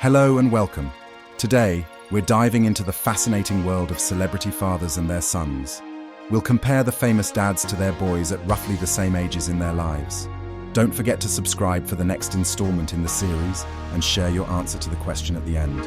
Hello and welcome. Today, we're diving into the fascinating world of celebrity fathers and their sons. We'll compare the famous dads to their boys at roughly the same ages in their lives. Don't forget to subscribe for the next installment in the series and share your answer to the question at the end.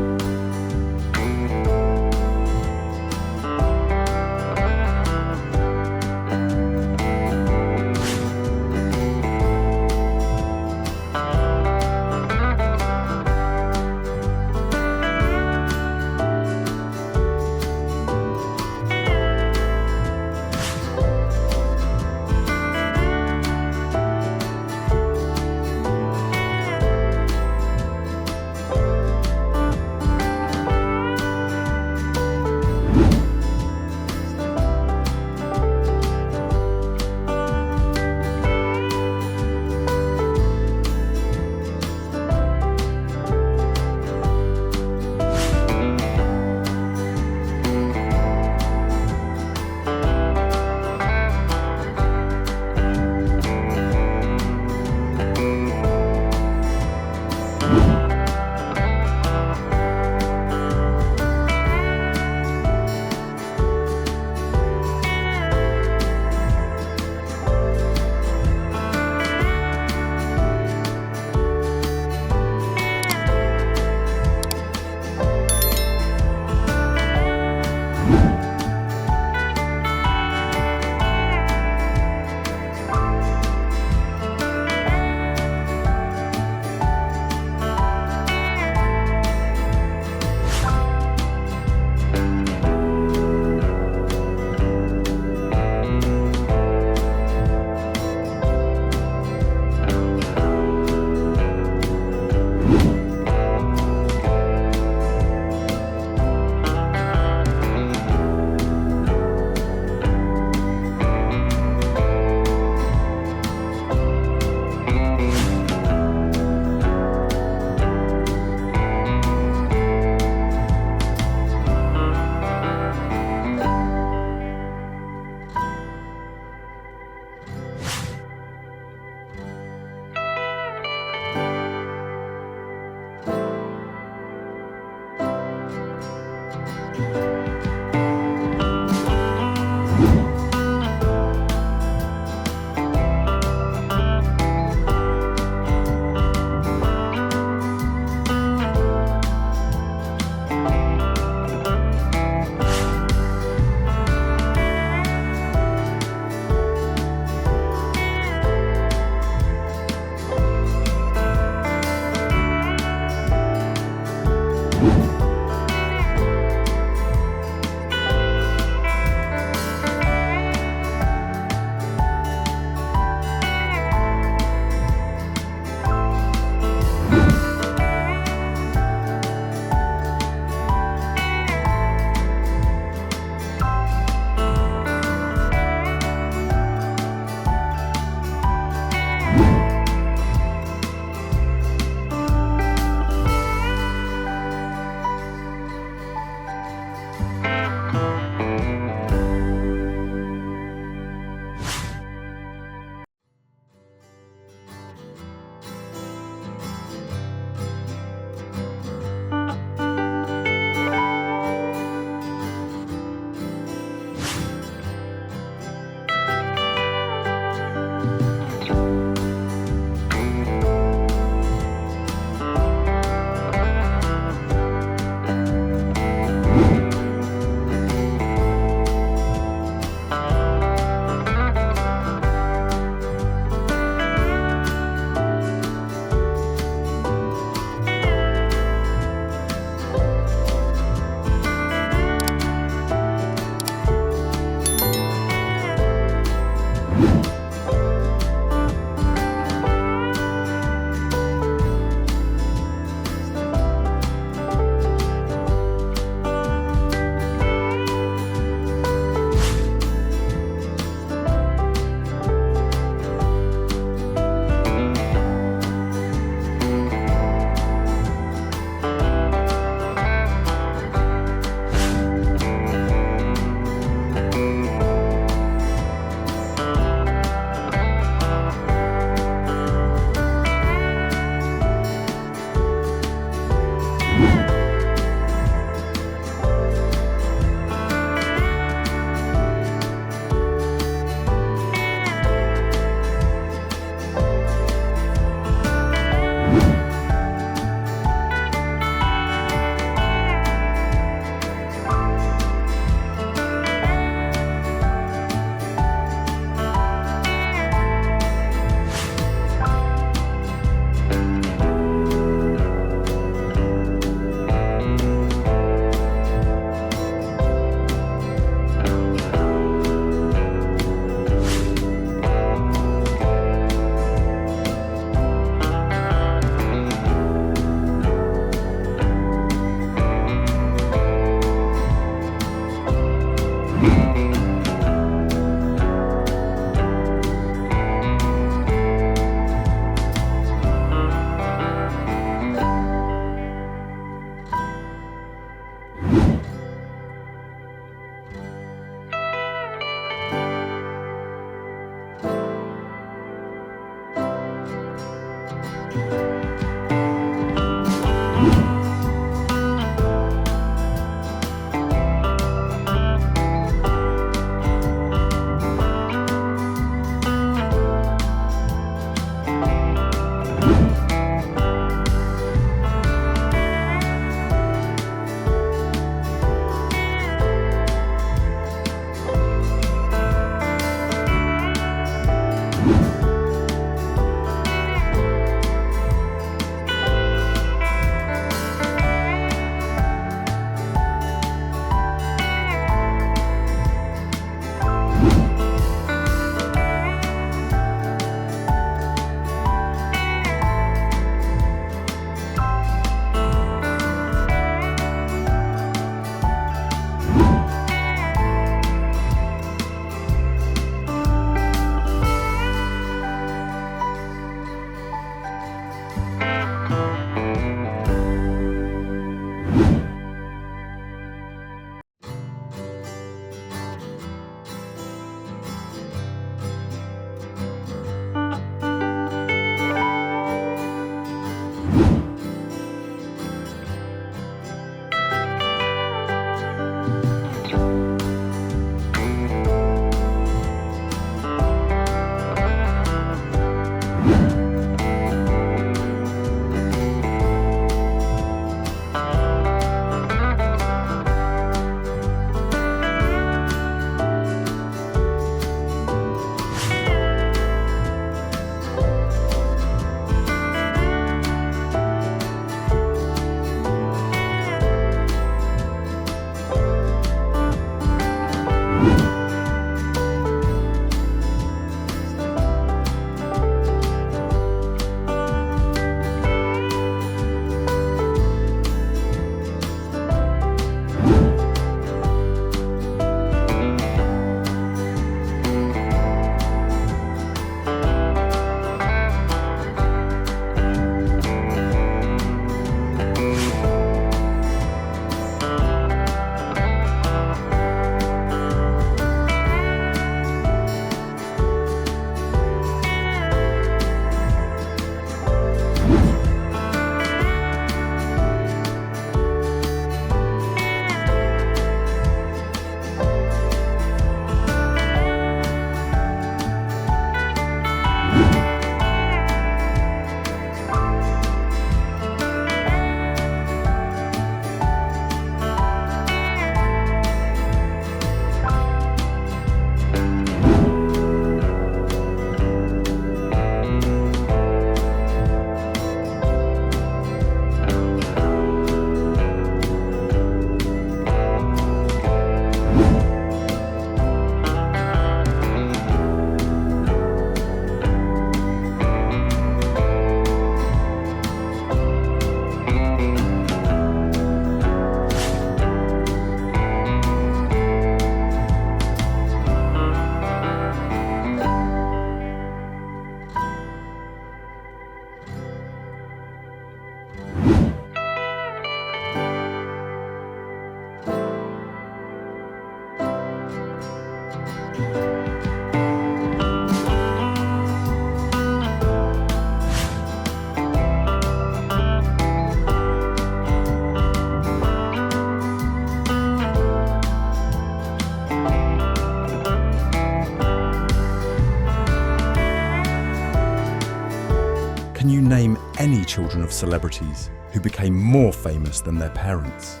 many children of celebrities who became more famous than their parents?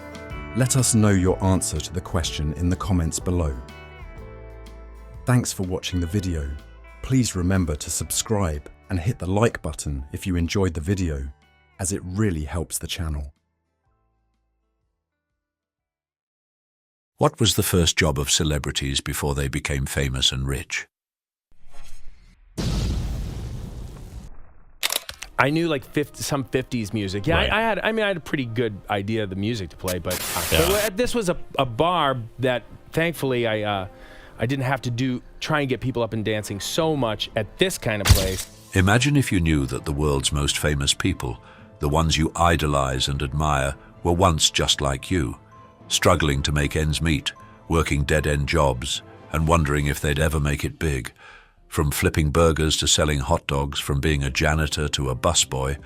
Let us know your answer to the question in the comments below. Thanks for watching the video. Please remember to subscribe and hit the like button if you enjoyed the video, as it really helps the channel. What was the first job of celebrities before they became famous and rich? I knew like some 50s music. Yeah, Right. I had a pretty good idea of the music to play, but this was a bar that thankfully I didn't have to try and get people up and dancing so much at this kind of place. Imagine if you knew that the world's most famous people, the ones you idolize and admire, were once just like you, struggling to make ends meet, working dead-end jobs, and wondering if they'd ever make it big. From flipping burgers to selling hot dogs, from being a janitor to a busboy,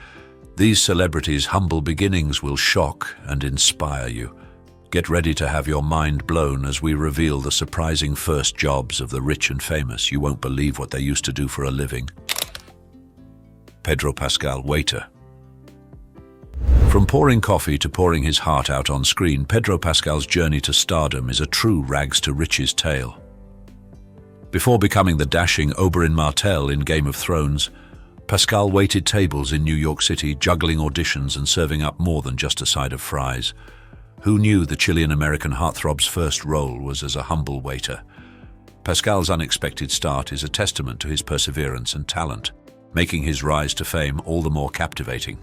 these celebrities' humble beginnings will shock and inspire you. Get ready to have your mind blown as we reveal the surprising first jobs of the rich and famous. You won't believe what they used to do for a living. Pedro Pascal, waiter. From pouring coffee to pouring his heart out on screen, Pedro Pascal's journey to stardom is a true rags-to-riches tale. Before becoming the dashing Oberyn Martell in Game of Thrones, Pascal waited tables in New York City, juggling auditions and serving up more than just a side of fries. Who knew the Chilean-American heartthrob's first role was as a humble waiter? Pascal's unexpected start is a testament to his perseverance and talent, making his rise to fame all the more captivating.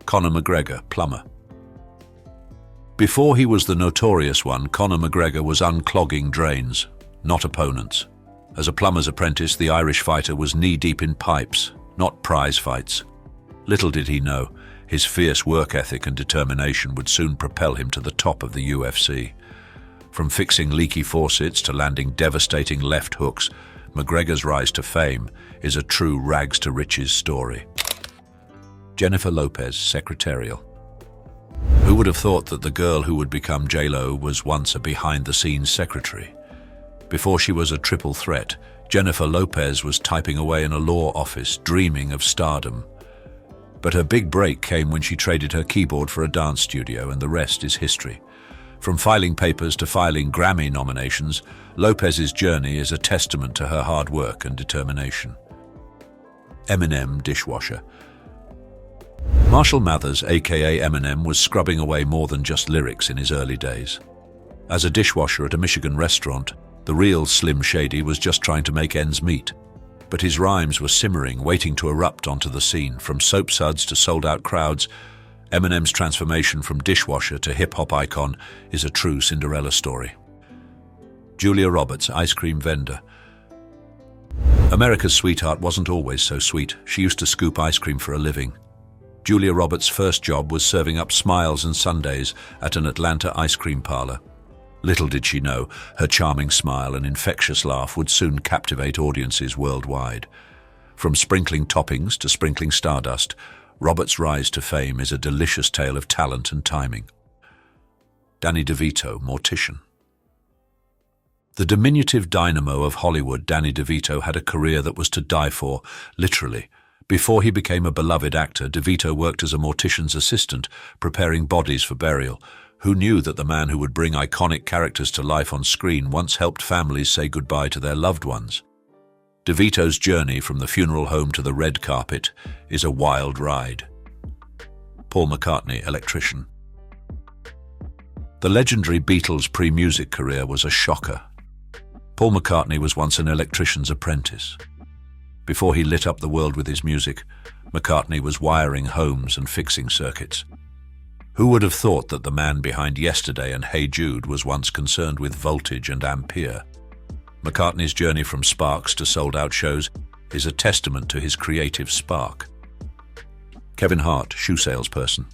Conor McGregor, plumber. Before he was the notorious one, Conor McGregor was unclogging drains, not opponents. As a plumber's apprentice, the Irish fighter was knee-deep in pipes, not prize fights. Little did he know, his fierce work ethic and determination would soon propel him to the top of the UFC. From fixing leaky faucets to landing devastating left hooks, McGregor's rise to fame is a true rags-to-riches story. Jennifer Lopez, secretarial. Who would have thought that the girl who would become J-Lo was once a behind-the-scenes secretary? Before she was a triple threat, Jennifer Lopez was typing away in a law office, dreaming of stardom. But her big break came when she traded her keyboard for a dance studio, and the rest is history. From filing papers to filing Grammy nominations, Lopez's journey is a testament to her hard work and determination. Eminem, dishwasher. Marshall Mathers, aka Eminem, was scrubbing away more than just lyrics in his early days. As a dishwasher at a Michigan restaurant, the real Slim Shady was just trying to make ends meet. But his rhymes were simmering, waiting to erupt onto the scene. From soap suds to sold-out crowds, Eminem's transformation from dishwasher to hip-hop icon is a true Cinderella story. Julia Roberts, ice cream vendor. America's sweetheart wasn't always so sweet. She used to scoop ice cream for a living. Julia Roberts' first job was serving up smiles and sundaes at an Atlanta ice cream parlor. Little did she know, her charming smile and infectious laugh would soon captivate audiences worldwide. From sprinkling toppings to sprinkling stardust, Roberts' rise to fame is a delicious tale of talent and timing. Danny DeVito, mortician. The diminutive dynamo of Hollywood, Danny DeVito had a career that was to die for, literally. Before he became a beloved actor, DeVito worked as a mortician's assistant, preparing bodies for burial. Who knew that the man who would bring iconic characters to life on screen once helped families say goodbye to their loved ones? DeVito's journey from the funeral home to the red carpet is a wild ride. Paul McCartney, electrician. The legendary Beatles' pre-music career was a shocker. Paul McCartney was once an electrician's apprentice. Before he lit up the world with his music, McCartney was wiring homes and fixing circuits. Who would have thought that the man behind Yesterday and Hey Jude was once concerned with voltage and ampere? McCartney's journey from Sparks to sold-out shows is a testament to his creative spark. Kevin Hart, shoe salesperson.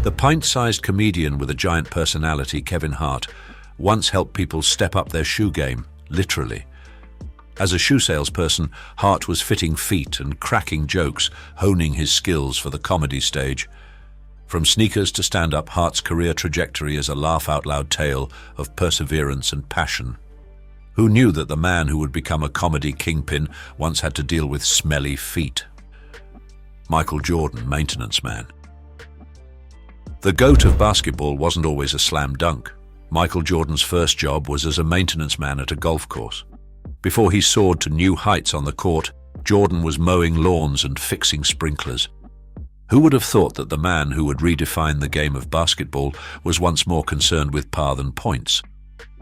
The pint-sized comedian with a giant personality, Kevin Hart, once helped people step up their shoe game, literally. As a shoe salesperson, Hart was fitting feet and cracking jokes, honing his skills for the comedy stage. From sneakers to stand-up, Hart's career trajectory is a laugh-out-loud tale of perseverance and passion. Who knew that the man who would become a comedy kingpin once had to deal with smelly feet? Michael Jordan, maintenance man. The GOAT of basketball wasn't always a slam dunk. Michael Jordan's first job was as a maintenance man at a golf course. Before he soared to new heights on the court, Jordan was mowing lawns and fixing sprinklers. Who would have thought that the man who would redefine the game of basketball was once more concerned with par than points?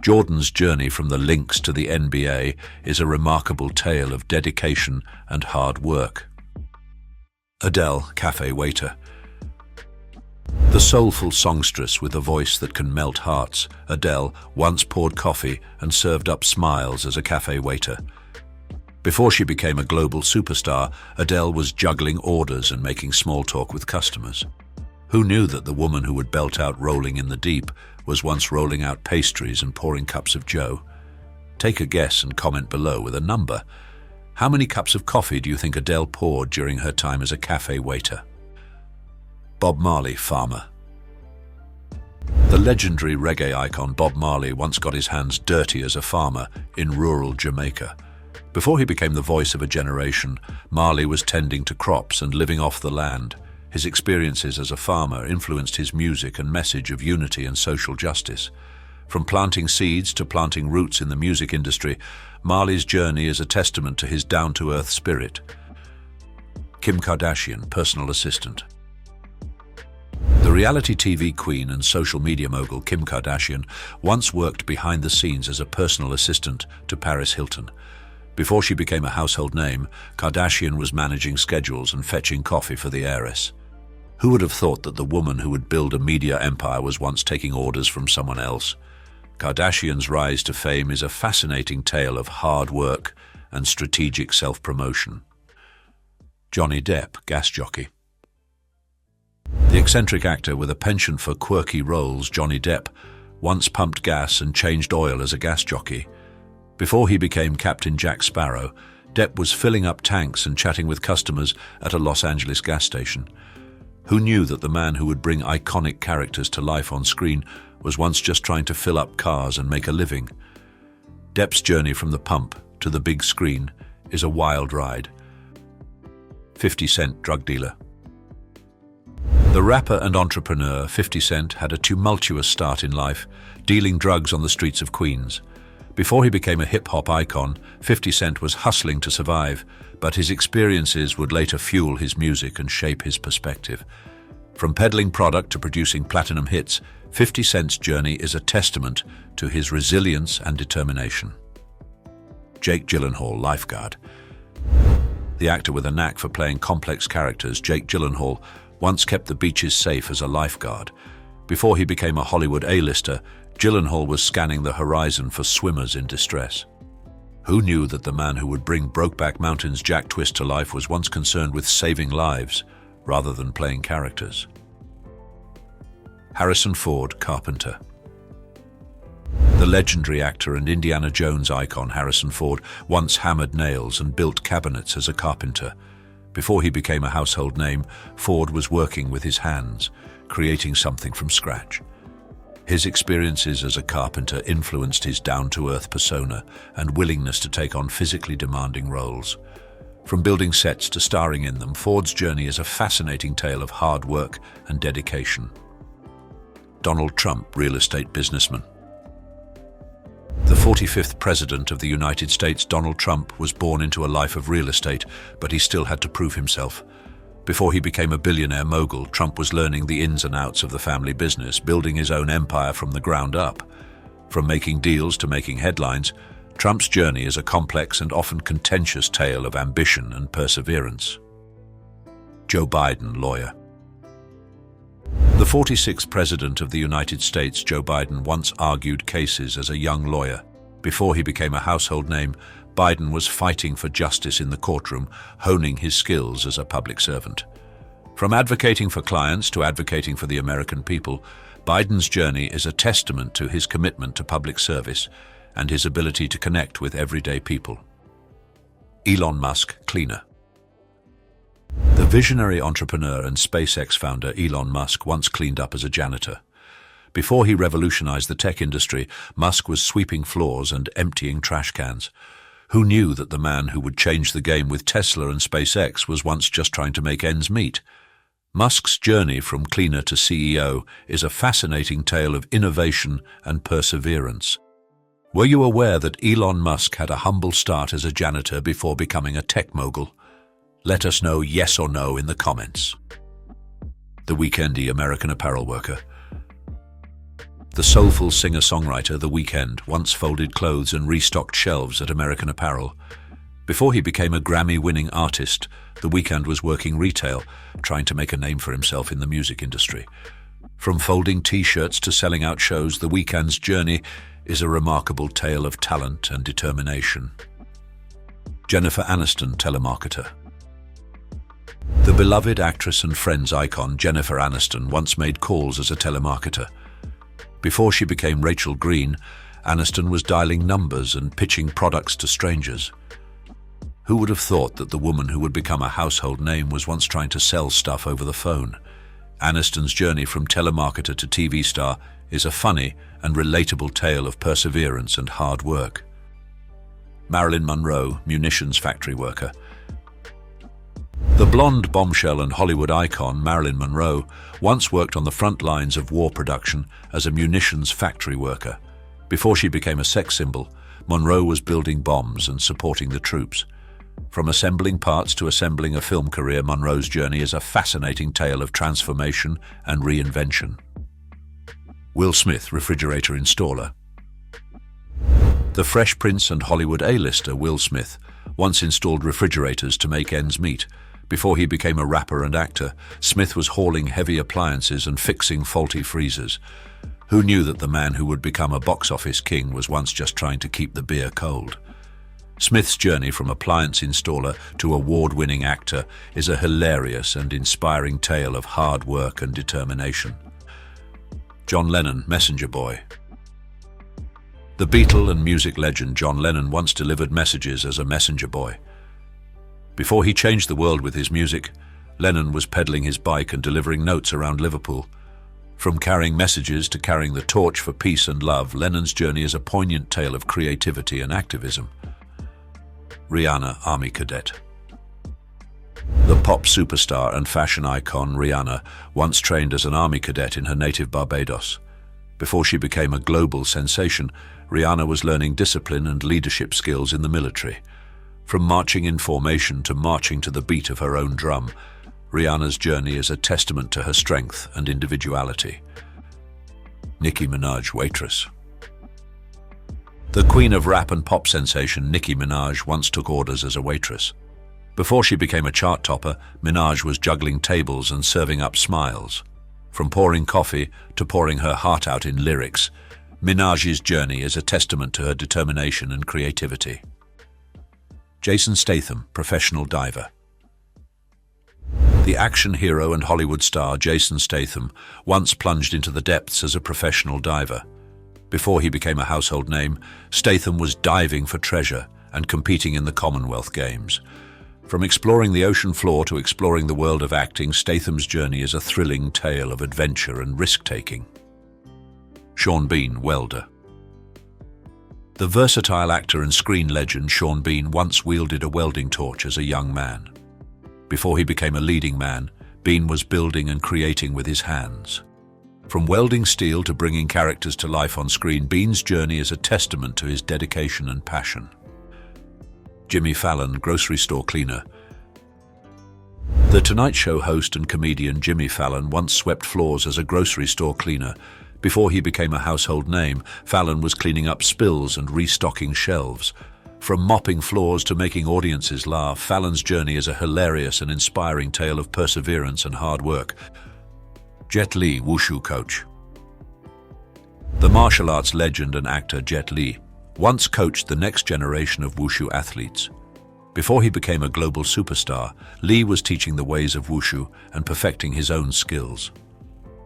Jordan's journey from the Lynx to the NBA is a remarkable tale of dedication and hard work. Adele, cafe waiter. The soulful songstress with a voice that can melt hearts, Adele once poured coffee and served up smiles as a cafe waiter. Before she became a global superstar, Adele was juggling orders and making small talk with customers. Who knew that the woman who would belt out Rolling in the Deep was once rolling out pastries and pouring cups of joe? Take a guess and comment below with a number. How many cups of coffee do you think Adele poured during her time as a cafe waiter? Bob Marley, farmer. The legendary reggae icon Bob Marley once got his hands dirty as a farmer in rural Jamaica. Before he became the voice of a generation, Marley was tending to crops and living off the land. His experiences as a farmer influenced his music and message of unity and social justice. From planting seeds to planting roots in the music industry, Marley's journey is a testament to his down-to-earth spirit. Kim Kardashian, personal assistant. The reality TV queen and social media mogul Kim Kardashian once worked behind the scenes as a personal assistant to Paris Hilton. Before she became a household name, Kardashian was managing schedules and fetching coffee for the heiress. Who would have thought that the woman who would build a media empire was once taking orders from someone else? Kardashian's rise to fame is a fascinating tale of hard work and strategic self-promotion. Johnny Depp, gas jockey. The eccentric actor with a penchant for quirky roles, Johnny Depp, once pumped gas and changed oil as a gas jockey. Before he became Captain Jack Sparrow, Depp was filling up tanks and chatting with customers at a Los Angeles gas station. Who knew that the man who would bring iconic characters to life on screen was once just trying to fill up cars and make a living? Depp's journey from the pump to the big screen is a wild ride. 50 Cent, drug dealer. The rapper and entrepreneur 50 Cent had a tumultuous start in life, dealing drugs on the streets of Queens. Before he became a hip-hop icon, 50 Cent was hustling to survive, but his experiences would later fuel his music and shape his perspective. From peddling product to producing platinum hits, 50 Cent's journey is a testament to his resilience and determination. Jake Gyllenhaal, lifeguard. The actor with a knack for playing complex characters, Jake Gyllenhaal, once kept the beaches safe as a lifeguard. Before he became a Hollywood A-lister, Gyllenhaal was scanning the horizon for swimmers in distress. Who knew that the man who would bring Brokeback Mountain's Jack Twist to life was once concerned with saving lives rather than playing characters? Harrison Ford, carpenter. The legendary actor and Indiana Jones icon Harrison Ford once hammered nails and built cabinets as a carpenter. Before he became a household name, Ford was working with his hands, creating something from scratch. His experiences as a carpenter influenced his down-to-earth persona and willingness to take on physically demanding roles. From building sets to starring in them, Ford's journey is a fascinating tale of hard work and dedication. Donald Trump, real estate businessman. The 45th President of the United States, Donald Trump, was born into a life of real estate, but he still had to prove himself. Before he became a billionaire mogul, Trump was learning the ins and outs of the family business, building his own empire from the ground up. From making deals to making headlines, Trump's journey is a complex and often contentious tale of ambition and perseverance. Joe Biden, lawyer. The 46th President of the United States, Joe Biden, once argued cases as a young lawyer. Before he became a household name, Biden was fighting for justice in the courtroom, honing his skills as a public servant. From advocating for clients to advocating for the American people, Biden's journey is a testament to his commitment to public service and his ability to connect with everyday people. Elon Musk, cleaner. The visionary entrepreneur and SpaceX founder Elon Musk once cleaned up as a janitor. Before he revolutionized the tech industry, Musk was sweeping floors and emptying trash cans. Who knew that the man who would change the game with Tesla and SpaceX was once just trying to make ends meet? Musk's journey from cleaner to CEO is a fascinating tale of innovation and perseverance. Were you aware that Elon Musk had a humble start as a janitor before becoming a tech mogul? Let us know yes or no in the comments. The Weeknd, American Apparel worker. The soulful singer-songwriter The Weeknd once folded clothes and restocked shelves at American Apparel. Before he became a Grammy-winning artist, The Weeknd was working retail, trying to make a name for himself in the music industry. From folding T-shirts to selling out shows, The Weeknd's journey is a remarkable tale of talent and determination. Jennifer Aniston, telemarketer. The beloved actress and Friends icon Jennifer Aniston once made calls as a telemarketer. Before she became Rachel Green, Aniston was dialing numbers and pitching products to strangers. Who would have thought that the woman who would become a household name was once trying to sell stuff over the phone? Aniston's journey from telemarketer to TV star is a funny and relatable tale of perseverance and hard work. Marilyn Monroe, munitions factory worker. The blonde bombshell and Hollywood icon Marilyn Monroe once worked on the front lines of war production as a munitions factory worker. Before she became a sex symbol, Monroe was building bombs and supporting the troops. From assembling parts to assembling a film career, Monroe's journey is a fascinating tale of transformation and reinvention. Will Smith, refrigerator installer. The Fresh Prince and Hollywood A-lister Will Smith once installed refrigerators to make ends meet. Before he became a rapper and actor, Smith was hauling heavy appliances and fixing faulty freezers. Who knew that the man who would become a box office king was once just trying to keep the beer cold? Smith's journey from appliance installer to award-winning actor is a hilarious and inspiring tale of hard work and determination. John Lennon, messenger boy. The Beatle and music legend John Lennon once delivered messages as a messenger boy. Before he changed the world with his music, Lennon was pedaling his bike and delivering notes around Liverpool. From carrying messages to carrying the torch for peace and love, Lennon's journey is a poignant tale of creativity and activism. Rihanna, Army Cadet. The pop superstar and fashion icon Rihanna once trained as an Army cadet in her native Barbados. Before she became a global sensation, Rihanna was learning discipline and leadership skills in the military. From marching in formation to marching to the beat of her own drum, Rihanna's journey is a testament to her strength and individuality. Nicki Minaj, waitress. The queen of rap and pop sensation Nicki Minaj once took orders as a waitress. Before she became a chart topper, Minaj was juggling tables and serving up smiles. From pouring coffee to pouring her heart out in lyrics, Minaj's journey is a testament to her determination and creativity. Jason Statham, professional diver. The action hero and Hollywood star Jason Statham once plunged into the depths as a professional diver. Before he became a household name, Statham was diving for treasure and competing in the Commonwealth Games. From exploring the ocean floor to exploring the world of acting, Statham's journey is a thrilling tale of adventure and risk-taking. Sean Bean, welder. The versatile actor and screen legend Sean Bean once wielded a welding torch as a young man. Before he became a leading man, Bean was building and creating with his hands. From welding steel to bringing characters to life on screen, Bean's journey is a testament to his dedication and passion. Jimmy Fallon, grocery store cleaner. The Tonight Show host and comedian Jimmy Fallon once swept floors as a grocery store cleaner. Before he became a household name, Fallon was cleaning up spills and restocking shelves. From mopping floors to making audiences laugh, Fallon's journey is a hilarious and inspiring tale of perseverance and hard work. Jet Li, wushu coach. The martial arts legend and actor Jet Li once coached the next generation of wushu athletes. Before he became a global superstar, Li was teaching the ways of wushu and perfecting his own skills.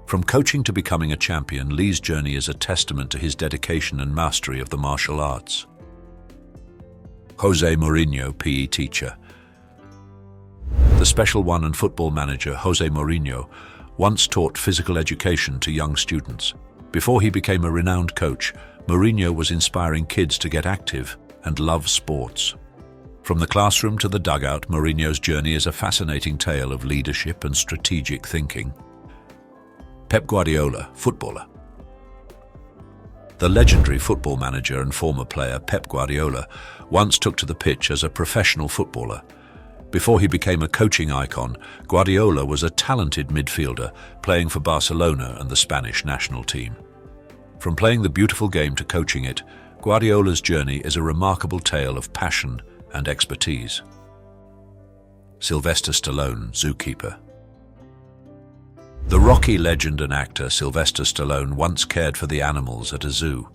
From coaching to becoming a champion, Li's journey is a testament to his dedication and mastery of the martial arts. Jose Mourinho, PE teacher. The Special One and football manager Jose Mourinho once taught physical education to young students. Before he became a renowned coach, Mourinho was inspiring kids to get active and loves sports. From the classroom to the dugout, Mourinho's journey is a fascinating tale of leadership and strategic thinking. Pep Guardiola, footballer. The legendary football manager and former player Pep Guardiola once took to the pitch as a professional footballer. Before he became a coaching icon, Guardiola was a talented midfielder playing for Barcelona and the Spanish national team. From playing the beautiful game to coaching it, Guardiola's journey is a remarkable tale of passion and expertise. Sylvester Stallone, zookeeper. The Rocky legend and actor Sylvester Stallone once cared for the animals at a zoo.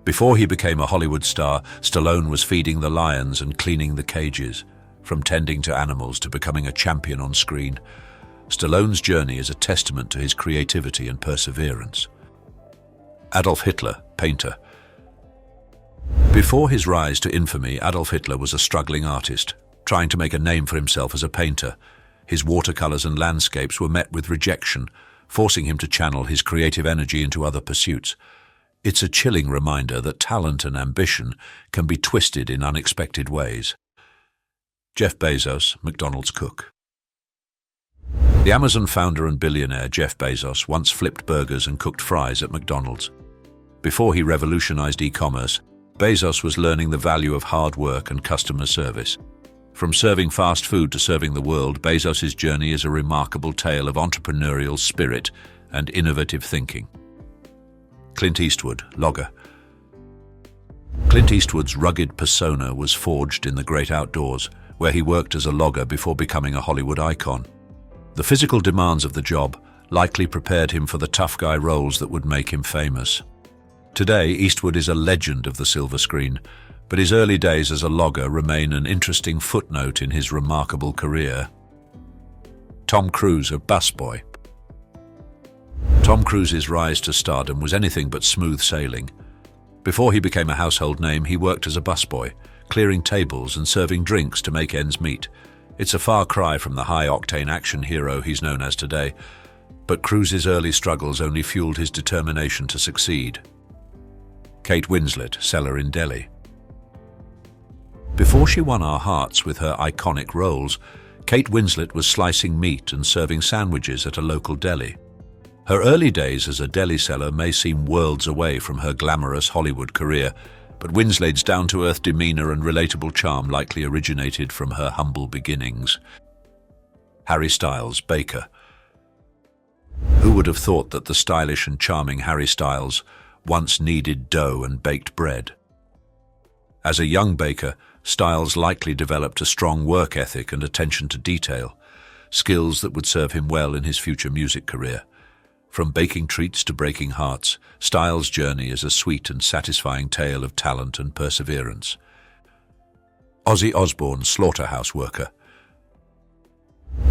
Before he became a Hollywood star, Stallone was feeding the lions and cleaning the cages. From tending to animals to becoming a champion on screen, Stallone's journey is a testament to his creativity and perseverance. Adolf Hitler, painter. Before his rise to infamy, Adolf Hitler was a struggling artist, trying to make a name for himself as a painter. His watercolors and landscapes were met with rejection, forcing him to channel his creative energy into other pursuits. It's a chilling reminder that talent and ambition can be twisted in unexpected ways. Jeff Bezos, McDonald's cook. The Amazon founder and billionaire Jeff Bezos once flipped burgers and cooked fries at McDonald's. Before he revolutionized e-commerce, Bezos was learning the value of hard work and customer service. From serving fast food to serving the world, Bezos' journey is a remarkable tale of entrepreneurial spirit and innovative thinking. Clint Eastwood, logger. Clint Eastwood's rugged persona was forged in the great outdoors, where he worked as a logger before becoming a Hollywood icon. The physical demands of the job likely prepared him for the tough guy roles that would make him famous. Today, Eastwood is a legend of the silver screen, but his early days as a logger remain an interesting footnote in his remarkable career. Tom Cruise, a busboy. Tom Cruise's rise to stardom was anything but smooth sailing. Before he became a household name, he worked as a busboy, clearing tables and serving drinks to make ends meet. It's a far cry from the high-octane action hero he's known as today, but Cruise's early struggles only fueled his determination to succeed. Kate Winslet, seller in Delhi. Before she won our hearts with her iconic roles, Kate Winslet was slicing meat and serving sandwiches at a local deli. Her early days as a deli seller may seem worlds away from her glamorous Hollywood career, but Winslet's down-to-earth demeanor and relatable charm likely originated from her humble beginnings. Harry Styles, baker. Who would have thought that the stylish and charming Harry Styles once kneaded dough and baked bread? As a young baker, Styles likely developed a strong work ethic and attention to detail, skills that would serve him well in his future music career. From baking treats to breaking hearts, Styles' journey is a sweet and satisfying tale of talent and perseverance. Ozzy Osbourne, slaughterhouse worker.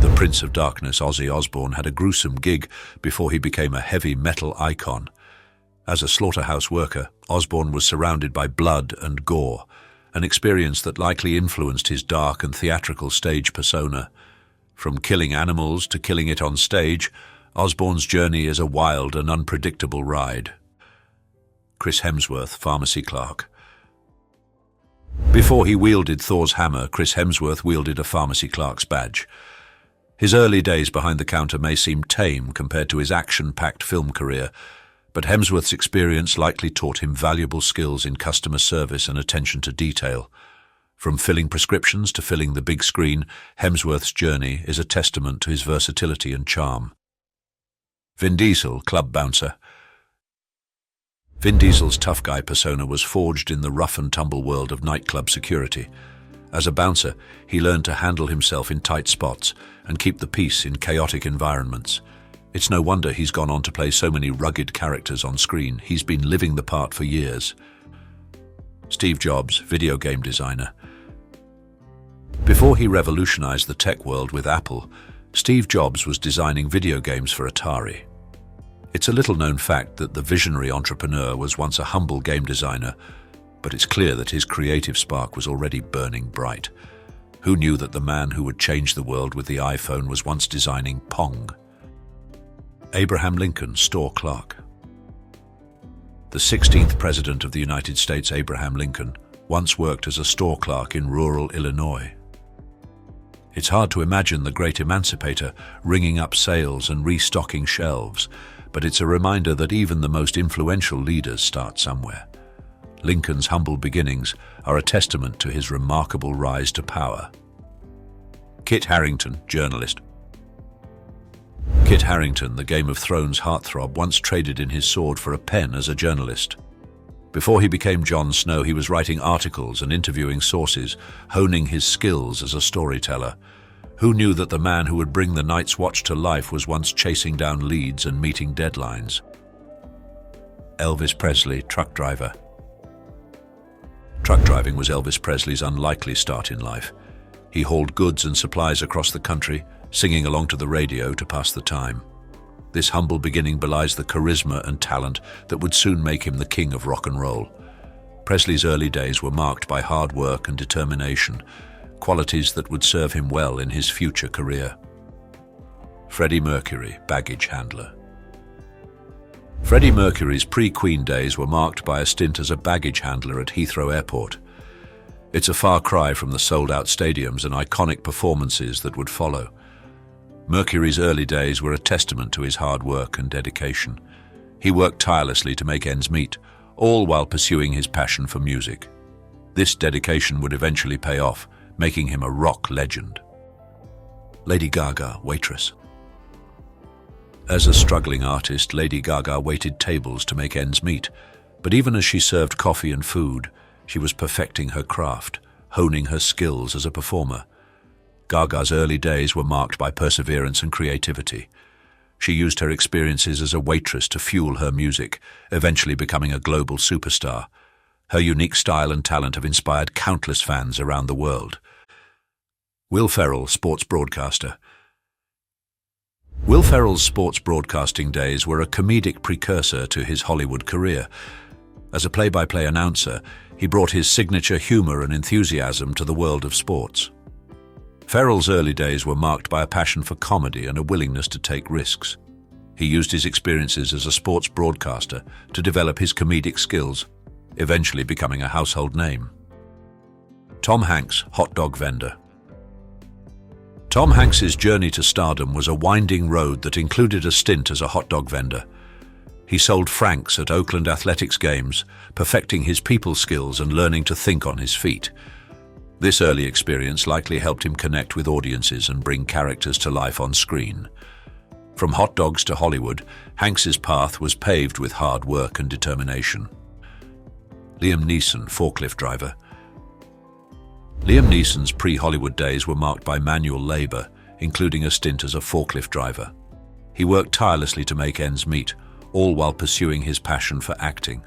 The Prince of Darkness, Ozzy Osbourne, had a gruesome gig before he became a heavy metal icon. As a slaughterhouse worker, Osbourne was surrounded by blood and gore, an experience that likely influenced his dark and theatrical stage persona. From killing animals to killing it on stage, Osbourne's journey is a wild and unpredictable ride. Chris Hemsworth, pharmacy clerk. Before he wielded Thor's hammer, Chris Hemsworth wielded a pharmacy clerk's badge. His early days behind the counter may seem tame compared to his action-packed film career, but Hemsworth's experience likely taught him valuable skills in customer service and attention to detail. From filling prescriptions to filling the big screen, Hemsworth's journey is a testament to his versatility and charm. Vin Diesel, club bouncer. Vin Diesel's tough guy persona was forged in the rough-and-tumble world of nightclub security. As a bouncer, he learned to handle himself in tight spots and keep the peace in chaotic environments. It's no wonder he's gone on to play so many rugged characters on screen. He's been living the part for years. Steve Jobs, video game designer. Before he revolutionized the tech world with Apple, Steve Jobs was designing video games for Atari. It's a little-known fact that the visionary entrepreneur was once a humble game designer, but it's clear that his creative spark was already burning bright. Who knew that the man who would change the world with the iPhone was once designing Pong? Abraham Lincoln, store clerk. The 16th President of the United States, Abraham Lincoln, once worked as a store clerk in rural Illinois. It's hard to imagine the great emancipator ringing up sales and restocking shelves, but it's a reminder that even the most influential leaders start somewhere. Lincoln's humble beginnings are a testament to his remarkable rise to power. Kit Harington, journalist. Kit Harington, the Game of Thrones heartthrob, once traded in his sword for a pen as a journalist. Before he became Jon Snow, he was writing articles and interviewing sources, honing his skills as a storyteller. Who knew that the man who would bring the Night's Watch to life was once chasing down leads and meeting deadlines? Elvis Presley, truck driver. Truck driving was Elvis Presley's unlikely start in life. He hauled goods and supplies across the country, singing along to the radio to pass the time. This humble beginning belies the charisma and talent that would soon make him the king of rock and roll. Presley's early days were marked by hard work and determination, qualities that would serve him well in his future career. Freddie Mercury, baggage handler. Freddie Mercury's pre-Queen days were marked by a stint as a baggage handler at Heathrow Airport. It's a far cry from the sold-out stadiums and iconic performances that would follow. Mercury's early days were a testament to his hard work and dedication. He worked tirelessly to make ends meet, all while pursuing his passion for music. This dedication would eventually pay off, making him a rock legend. Lady Gaga, waitress. As a struggling artist, Lady Gaga waited tables to make ends meet, but even as she served coffee and food, she was perfecting her craft, honing her skills as a performer. Gaga's early days were marked by perseverance and creativity. She used her experiences as a waitress to fuel her music, eventually becoming a global superstar. Her unique style and talent have inspired countless fans around the world. Will Ferrell, sports broadcaster. Will Ferrell's sports broadcasting days were a comedic precursor to his Hollywood career. As a play-by-play announcer, he brought his signature humor and enthusiasm to the world of sports. Ferrell's early days were marked by a passion for comedy and a willingness to take risks. He used his experiences as a sports broadcaster to develop his comedic skills, eventually becoming a household name. Tom Hanks, hot dog vendor. Tom Hanks's journey to stardom was a winding road that included a stint as a hot dog vendor. He sold Franks at Oakland Athletics games, perfecting his people skills and learning to think on his feet. This early experience likely helped him connect with audiences and bring characters to life on screen. From hot dogs to Hollywood, Hanks's path was paved with hard work and determination. Liam Neeson, forklift driver. Liam Neeson's pre-Hollywood days were marked by manual labor, including a stint as a forklift driver. He worked tirelessly to make ends meet, all while pursuing his passion for acting.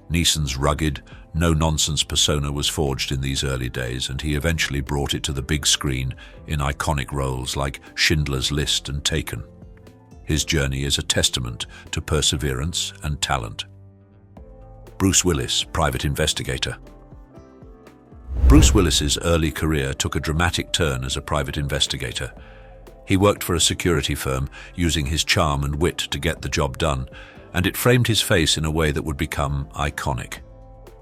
Neeson's rugged, no-nonsense persona was forged in these early days, and he eventually brought it to the big screen in iconic roles like Schindler's List and Taken. His journey is a testament to perseverance and talent. Bruce Willis, private investigator. Bruce Willis's early career took a dramatic turn as a private investigator. He worked for a security firm, using his charm and wit to get the job done, and it framed his face in a way that would become iconic.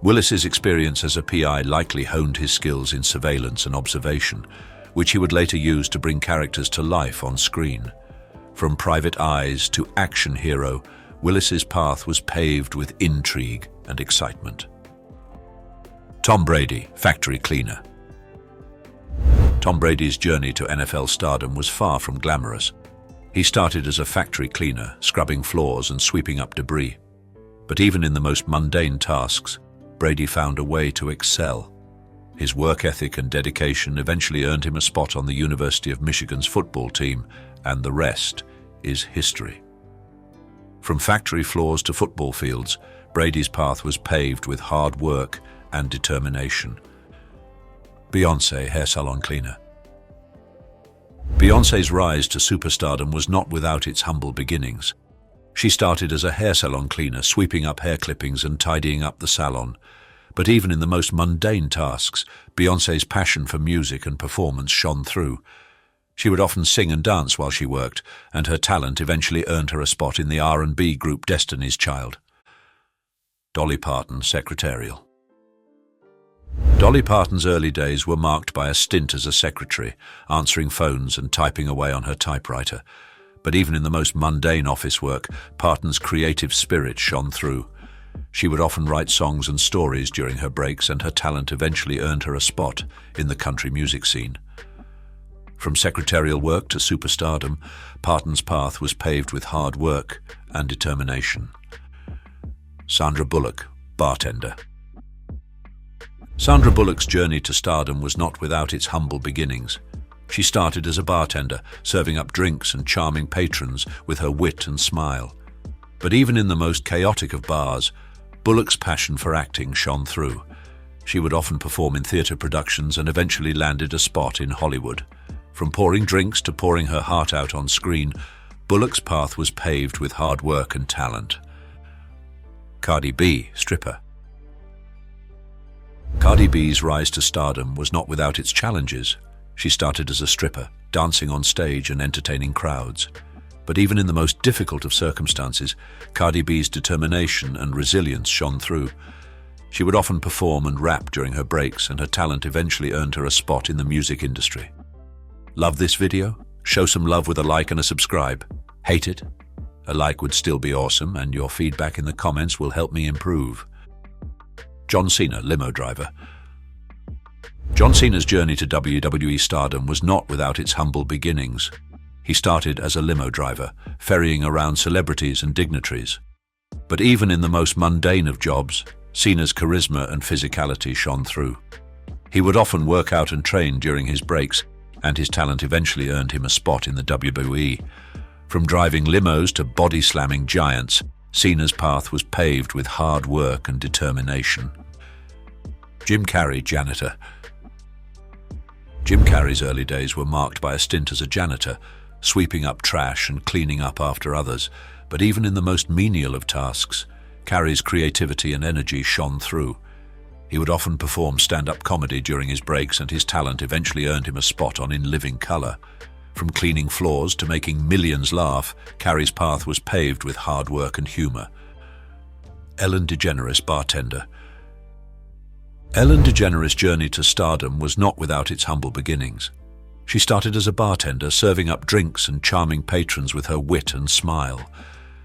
Willis's experience as a PI likely honed his skills in surveillance and observation, which he would later use to bring characters to life on screen. From private eyes to action hero, Willis's path was paved with intrigue and excitement. Tom Brady, factory cleaner. Tom Brady's journey to NFL stardom was far from glamorous. He started as a factory cleaner, scrubbing floors and sweeping up debris. But even in the most mundane tasks, Brady found a way to excel. His work ethic and dedication eventually earned him a spot on the University of Michigan's football team, and the rest is history. From factory floors to football fields, Brady's path was paved with hard work and determination. Beyoncé, hair salon cleaner. Beyoncé's rise to superstardom was not without its humble beginnings. She started as a hair salon cleaner, sweeping up hair clippings and tidying up the salon. But even in the most mundane tasks, Beyoncé's passion for music and performance shone through. She would often sing and dance while she worked, and her talent eventually earned her a spot in the R&B group Destiny's Child. Dolly Parton, secretarial. Dolly Parton's early days were marked by a stint as a secretary, answering phones and typing away on her typewriter. But even in the most mundane office work, Parton's creative spirit shone through. She would often write songs and stories during her breaks, and her talent eventually earned her a spot in the country music scene. From secretarial work to superstardom, Parton's path was paved with hard work and determination. Sandra Bullock, bartender. Sandra Bullock's journey to stardom was not without its humble beginnings. She started as a bartender, serving up drinks and charming patrons with her wit and smile. But even in the most chaotic of bars, Bullock's passion for acting shone through. She would often perform in theatre productions and eventually landed a spot in Hollywood. From pouring drinks to pouring her heart out on screen, Bullock's path was paved with hard work and talent. Cardi B, stripper. Cardi B's rise to stardom was not without its challenges. She started as a stripper, dancing on stage and entertaining crowds. But even in the most difficult of circumstances, Cardi B's determination and resilience shone through. She would often perform and rap during her breaks, and her talent eventually earned her a spot in the music industry. Love this video? Show some love with a like and a subscribe. Hate it? A like would still be awesome, and your feedback in the comments will help me improve. John Cena, limo driver. John Cena's journey to WWE stardom was not without its humble beginnings. He started as a limo driver, ferrying around celebrities and dignitaries. But even in the most mundane of jobs, Cena's charisma and physicality shone through. He would often work out and train during his breaks, and his talent eventually earned him a spot in the WWE. From driving limos to body-slamming giants, Cena's path was paved with hard work and determination. Jim Carrey, janitor. Jim Carrey's early days were marked by a stint as a janitor, sweeping up trash and cleaning up after others. But even in the most menial of tasks, Carrey's creativity and energy shone through. He would often perform stand-up comedy during his breaks, and his talent eventually earned him a spot on In Living Color. From cleaning floors to making millions laugh, Carrey's path was paved with hard work and humor. Ellen DeGeneres, bartender. Ellen DeGeneres' journey to stardom was not without its humble beginnings. She started as a bartender, serving up drinks and charming patrons with her wit and smile.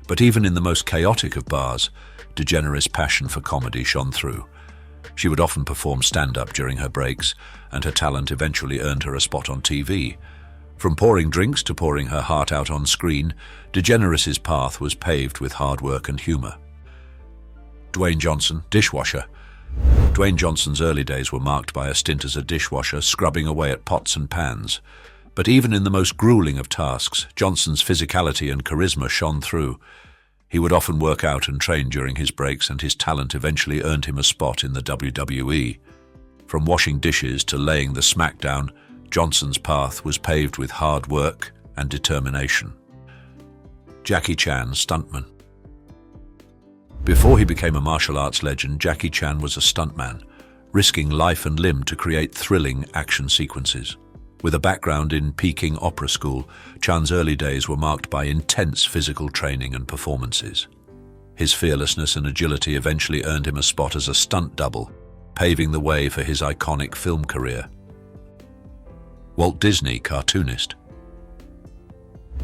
But even in the most chaotic of bars, DeGeneres' passion for comedy shone through. She would often perform stand-up during her breaks, and her talent eventually earned her a spot on TV. From pouring drinks to pouring her heart out on screen, DeGeneres' path was paved with hard work and humor. Dwayne Johnson, dishwasher. Dwayne Johnson's early days were marked by a stint as a dishwasher, scrubbing away at pots and pans. But even in the most grueling of tasks, Johnson's physicality and charisma shone through. He would often work out and train during his breaks, and his talent eventually earned him a spot in the WWE. From washing dishes to laying the smackdown, Johnson's path was paved with hard work and determination. Jackie Chan, stuntman. Before he became a martial arts legend, Jackie Chan was a stuntman, risking life and limb to create thrilling action sequences. With a background in Peking Opera School, Chan's early days were marked by intense physical training and performances. His fearlessness and agility eventually earned him a spot as a stunt double, paving the way for his iconic film career. Walt Disney, cartoonist.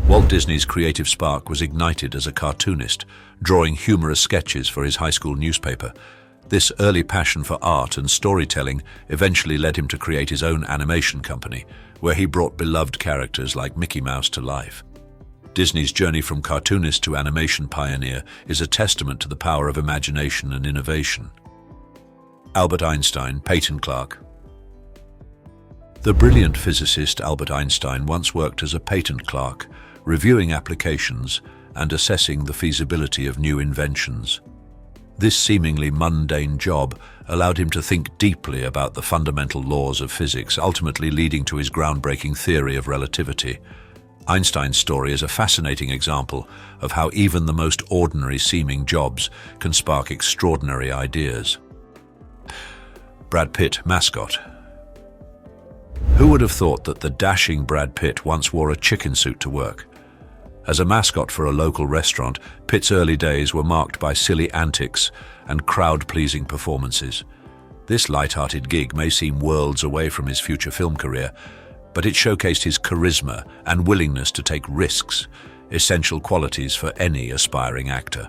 Walt Disney's creative spark was ignited as a cartoonist, drawing humorous sketches for his high school newspaper. This early passion for art and storytelling eventually led him to create his own animation company, where he brought beloved characters like Mickey Mouse to life. Disney's journey from cartoonist to animation pioneer is a testament to the power of imagination and innovation. Albert Einstein, patent clerk. The brilliant physicist Albert Einstein once worked as a patent clerk, reviewing applications and assessing the feasibility of new inventions. This seemingly mundane job allowed him to think deeply about the fundamental laws of physics, ultimately leading to his groundbreaking theory of relativity. Einstein's story is a fascinating example of how even the most ordinary seeming jobs can spark extraordinary ideas. Brad Pitt, mascot. Who would have thought that the dashing Brad Pitt once wore a chicken suit to work? As a mascot for a local restaurant, Pitt's early days were marked by silly antics and crowd-pleasing performances. This light-hearted gig may seem worlds away from his future film career, but it showcased his charisma and willingness to take risks, essential qualities for any aspiring actor.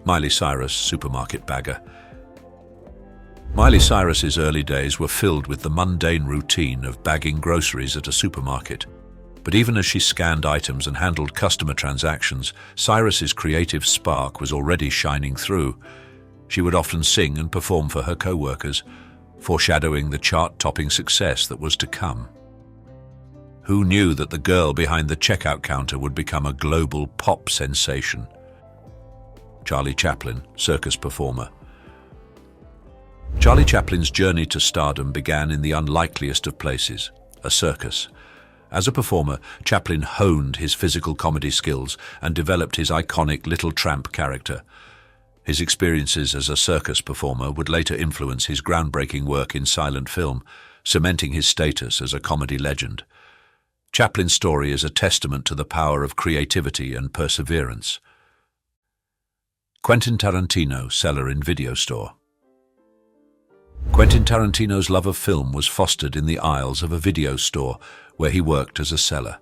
Miley Cyrus, supermarket bagger. Miley Cyrus's early days were filled with the mundane routine of bagging groceries at a supermarket. But even as she scanned items and handled customer transactions, Cyrus's creative spark was already shining through. She would often sing and perform for her co-workers, foreshadowing the chart-topping success that was to come. Who knew that the girl behind the checkout counter would become a global pop sensation? Charlie Chaplin, circus performer. Charlie Chaplin's journey to stardom began in the unlikeliest of places, a circus. As a performer, Chaplin honed his physical comedy skills and developed his iconic Little Tramp character. His experiences as a circus performer would later influence his groundbreaking work in silent film, cementing his status as a comedy legend. Chaplin's story is a testament to the power of creativity and perseverance. Quentin Tarantino, seller in video store. Quentin Tarantino's love of film was fostered in the aisles of a video store where he worked as a seller.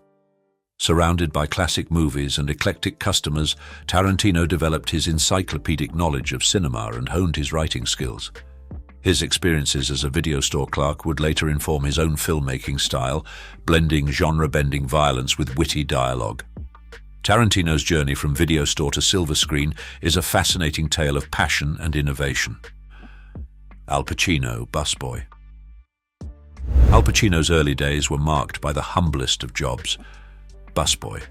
Surrounded by classic movies and eclectic customers, Tarantino developed his encyclopedic knowledge of cinema and honed his writing skills. His experiences as a video store clerk would later inform his own filmmaking style, blending genre-bending violence with witty dialogue. Tarantino's journey from video store to silver screen is a fascinating tale of passion and innovation. Al Pacino, busboy. Al Pacino's early days were marked by the humblest of jobs, busboy.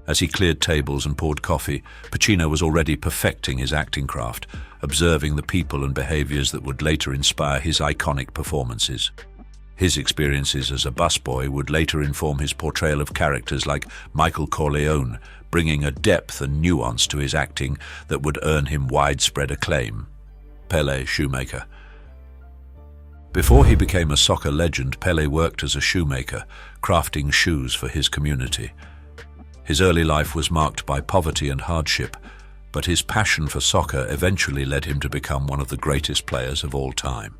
As he cleared tables and poured coffee, Pacino was already perfecting his acting craft, observing the people and behaviors that would later inspire his iconic performances. His experiences as a busboy would later inform his portrayal of characters like Michael Corleone, bringing a depth and nuance to his acting that would earn him widespread acclaim. Pelé, shoemaker. Before he became a soccer legend, Pelé worked as a shoemaker, crafting shoes for his community. His early life was marked by poverty and hardship, but his passion for soccer eventually led him to become one of the greatest players of all time.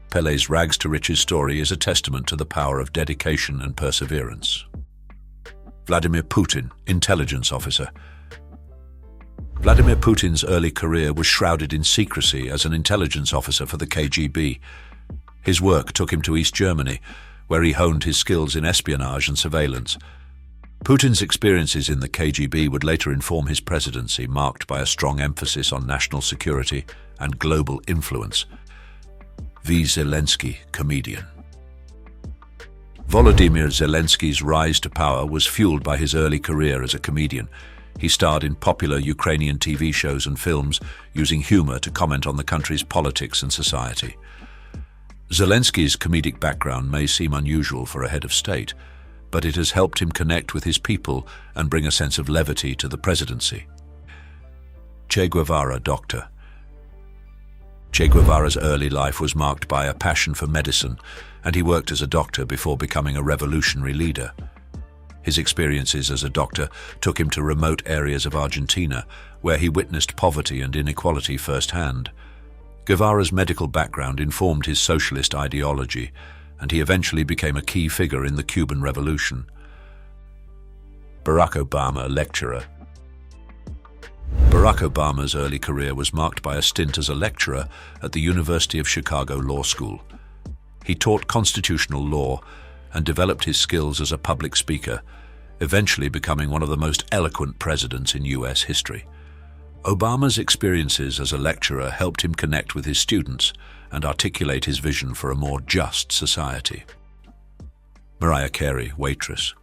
Pelé's rags-to-riches story is a testament to the power of dedication and perseverance. Vladimir Putin, intelligence officer. Vladimir Putin's early career was shrouded in secrecy as an intelligence officer for the KGB. His work took him to East Germany, where he honed his skills in espionage and surveillance. Putin's experiences in the KGB would later inform his presidency, marked by a strong emphasis on national security and global influence. V. Zelensky, comedian. Volodymyr Zelensky's rise to power was fueled by his early career as a comedian. He starred in popular Ukrainian TV shows and films, using humor to comment on the country's politics and society. Zelensky's comedic background may seem unusual for a head of state, but it has helped him connect with his people and bring a sense of levity to the presidency. Che Guevara, doctor. Che Guevara's early life was marked by a passion for medicine, and he worked as a doctor before becoming a revolutionary leader. His experiences as a doctor took him to remote areas of Argentina, where he witnessed poverty and inequality firsthand. Guevara's medical background informed his socialist ideology, and he eventually became a key figure in the Cuban Revolution. Barack Obama, lecturer. Barack Obama's early career was marked by a stint as a lecturer at the University of Chicago Law School. He taught constitutional law and developed his skills as a public speaker, eventually becoming one of the most eloquent presidents in U.S. history. Obama's experiences as a lecturer helped him connect with his students and articulate his vision for a more just society. Mariah Carey, waitress.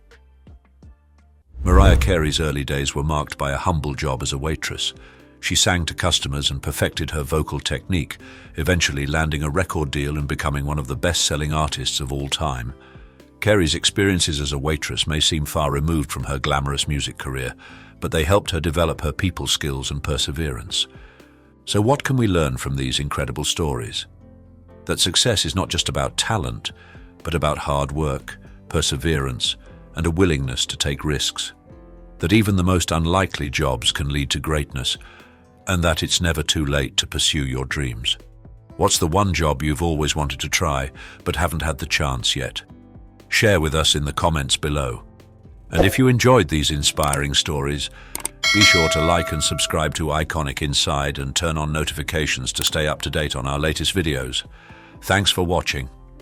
Mariah Carey's early days were marked by a humble job as a waitress. She sang to customers and perfected her vocal technique, eventually landing a record deal and becoming one of the best-selling artists of all time. Carey's experiences as a waitress may seem far removed from her glamorous music career, but they helped her develop her people skills and perseverance. So what can we learn from these incredible stories? That success is not just about talent, but about hard work, perseverance, and a willingness to take risks. That even the most unlikely jobs can lead to greatness, and that it's never too late to pursue your dreams. What's the one job you've always wanted to try but haven't had the chance yet? Share with us in the comments below. And if you enjoyed these inspiring stories, be sure to like and subscribe to iconicinside and turn on notifications to stay up to date on our latest videos. Thanks for watching.